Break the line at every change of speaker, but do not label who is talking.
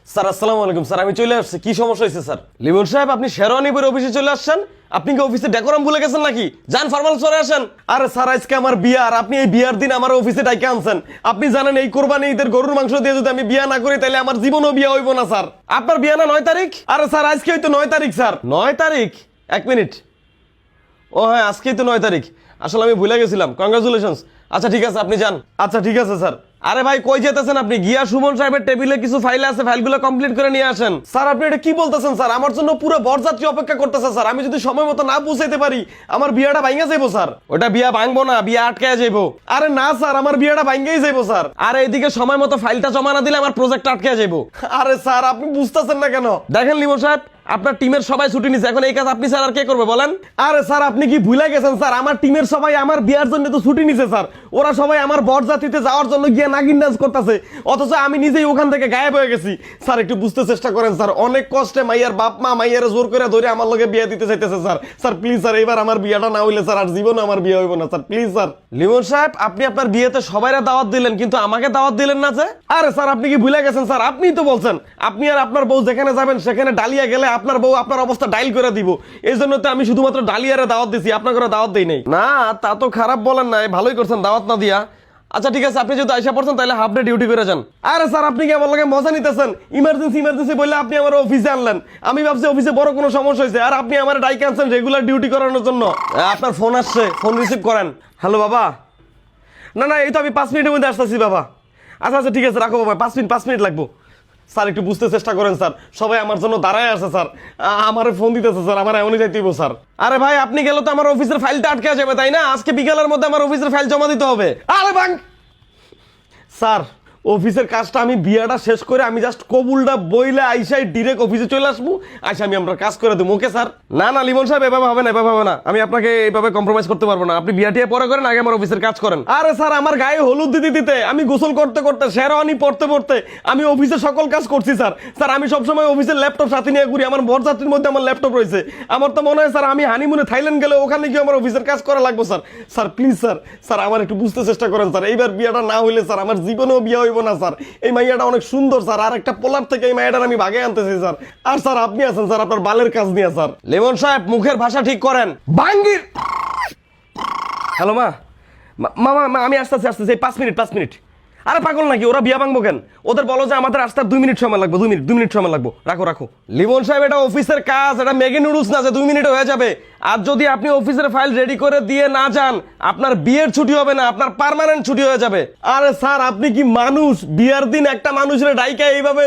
Sir আসসালামু আলাইকুম sir, আমি চলে আসছি। কি সমস্যা হয়েছে স্যার? লিমন সাহেব, আপনি শেরওয়ানি পরে অফিসে চলে আসছেন? আপনি কি অফিসে ডেকোরাম ভুলে গেছেন নাকি? যান ফরমাল সরে আসেন। আরে স্যার, আজকে আমার বিয়ে, আর আপনি এই বিয়ার দিন আমার অফিসে ডাইকে আনছেন। আপনি জানেন এই কোরবানি ঈদের গরুর মাংস দিয়ে যদি আমি বিয়ে না করি তাহলে আমার জীবনও বিয়ে হইব না স্যার। আপনার বিয়ে না 9 তারিখ? আরে স্যার, আজকে হয়তো 9 তারিখ স্যার। 9 তারিখ? এক মিনিট। ও হ্যাঁ, আজকেই তো 9 তারিখ। আসলে আমি ভুলে গেছিলাম। কংগ্রাচুলেশনস। আচ্ছা ঠিক আছে, আপনি যান। আচ্ছা ঠিক আছে স্যার। আরে ভাই, কই যেতেছেন আপনি? গিয়া সুমন সাহেবের টেবিলে কিছু ফাইল আছে, ফাইলগুলো কমপ্লিট করে নিয়ে আসেন। স্যার আপনি এটা কি বলতেছেন স্যার? আমার জন্য পুরো বরযাত্রী অপেক্ষা করতেছে স্যার। আমি যদি সময় মতো না পৌঁছাইতে পারি আমার বিয়াটা ভাঙা যাইবো স্যার। ওটা বিয়া ভাঙবো না, বিয়া আটকায় যাইবো। আরে না স্যার, আমার বিয়াটা ভাঙাই যাইবো স্যার। আর এইদিকে সময় মতো ফাইলটা জমা না দিলে আমার প্রজেক্ট আটকায় যাইবো। আরে স্যার, আপনি বুঝতেছেন না কেন? দেখেন লিমন সাহেব, আপনার টিমের সবাই ছুটি নিছে, এখন এই কাজ আপনি স্যার আর কে করবে বলেন? আরে স্যার, আপনি কি ভুলে গেছেন স্যার? আমার টিমের সবাই আমার বিয়ার জন্য তো ছুটি নিছে স্যার। ওরা সবাই আমার বরযাত্রীতে যাওয়ার জন্য গিয়ে নাগিন ডান্স করতেছে, অথচ আমি নিজেই ওখান থেকে গায়েব হয়ে গেছি। স্যার একটু বুঝতে চেষ্টা করেন স্যার। অনেক কষ্টে মাইয়ার বাপ মা মাইয়ারে জোর করে ধরে আমার লগে বিয়ে দিতে চাইতেছে স্যার। স্যার প্লিজ স্যার, এবার আমার বিয়েটা না হইলে স্যার আর জীবনে আমার বিয়ে হইব না স্যার। Please sir. লিমন সাহেব, আপনি আপনার বিয়েতে সবাইরা দাওয়াত দিলেন, কিন্তু আমাকে দাওয়াত দিলেন না যে? আরে স্যার, আপনি কি ভুলে গেছেন স্যার? আপনিই তো বলছেন আপনি আর আপনার বউ যেখানে যাবেন সেখানে ডালিয়া গেলে আপনার বউ আপনার অবস্থা ডাইল করে দিব। এই জন্য তো আমি শুধুমাত্র ডালিয়ারে দাওয়াত দিছি, আপনার করে দাওয়াত দেই নাই। না, তা তো খারাপ বলেন নাই, ভালোই করছেন দাওয়াত না দিয়া। আচ্ছা ঠিক আছে, আপনি যদি আইসা পড়ছেন তাহলে হাফ ডে ডিউটি করে যান। আরে স্যার, আপনি কি আমার লগে মজা নিতেছেন? ইমার্জেন্সি বলে আপনি আমার অফিসে আনলেন। আমি ভাবছি অফিসে বড় কোনো সমস্যা হয়েছে, আর আপনি আমার ডাইকে আনছেন রেগুলার ডিউটি করানোর জন্য। আপনার ফোন আসছে, ফোন রিসিভ করেন। হ্যালো বাবা। না না, এই তো আমি 5 মিনিটের মধ্যে আসতেছি বাবা। আচ্ছা আচ্ছা ঠিক আছে, রাখো বাবা। 5 মিনিট লাগবো। স্যার একটু বুঝতে চেষ্টা করেন স্যার, সবাই আমার জন্য দাঁড়ায় আছে স্যার। আমার ফোন দিতেছে স্যার, আমার এমনই যাইতে হইব স্যার। আরে ভাই, আপনি গেলে তো আমার অফিসের ফাইলটা আটকে যাবে, তাই না? আজকে বিকালের মধ্যে আমার অফিসের ফাইল জমা দিতে হবে। আরে ভাই স্যার, অফিসের কাজটা আমি বিয়াটা শেষ করে আমি জাস্ট কবুলটা বইলে আইসাই ডিরেক্ট অফিসে চলে আসবো। আইসা আমি আমরা কাজ করে দেবো। Okay sir? না না লিমন সাহেব, এভাবে হবে না, এভাবে হবে না। আমি আপনাকে এইভাবে কম্প্রোমাইজ করতে পারবো না। আপনি বিয়াটিয়া পরে করেন, আগে আমার অফিসের কাজ করেন। আরে স্যার, আমার গায়ে হলুদ দিতে দিতে, আমি গোসল করতে করতে, শেরওয়ানি পড়তে পড়তে আমি অফিসের সকল কাজ করছি স্যার। স্যার আমি সবসময় অফিসের ল্যাপটপ সাথে নিয়ে ঘুরি। আমার বরযাত্রীর মধ্যে আমার ল্যাপটপ রয়েছে। আমার তো মনে হয় স্যার আমি হানিমুনে থাইল্যান্ড গেলে ওখানে গিয়ে আমার অফিসের কাজ করা লাগবে sir. Sir please sir, sir আমার একটু বুঝতে চেষ্টা করেন স্যার। এইবার বিয়াটা না হইলে স্যার আমার জীবনেও বিয়ে হইব না স্যার। এই মাইয়াটা অনেক সুন্দর স্যার, আর একটা পোলার থেকে এই মাইয়াটার আমি ভাগে আনতেছি স্যার। আর স্যার আপনি আছেন স্যার আপনার বালের কাজ নিয়ে স্যার। লেমন সাহেব, মুখের ভাষা ঠিক করেন। বাঙ্গির। হ্যালো মা। মা আমি আসতেছি 5 মিনিট। আরে পাগল নাকি? ওরা বিয়া ভাঙবো কেন? ওদের বলো যে আমাদের আসতে 2 মিনিট সময় লাগবে। 2 মিনিট সময় লাগবে। রাখো। লিমন সাহেব, এটা অফিসের কাজ, এটা ম্যাগি নুডলস না যে 2 মিনিটে হয়ে যাবে। আর যদি আপনি অফিসের ফাইল রেডি করে দিয়ে না যান, আপনার বিয়ের ছুটি হবে না, আপনার পার্মানেন্ট ছুটি হয়ে যাবে। আরে স্যার, আপনি কি মানুষ? বিয়ার দিন একটা মানুষের ডাইকা এইভাবে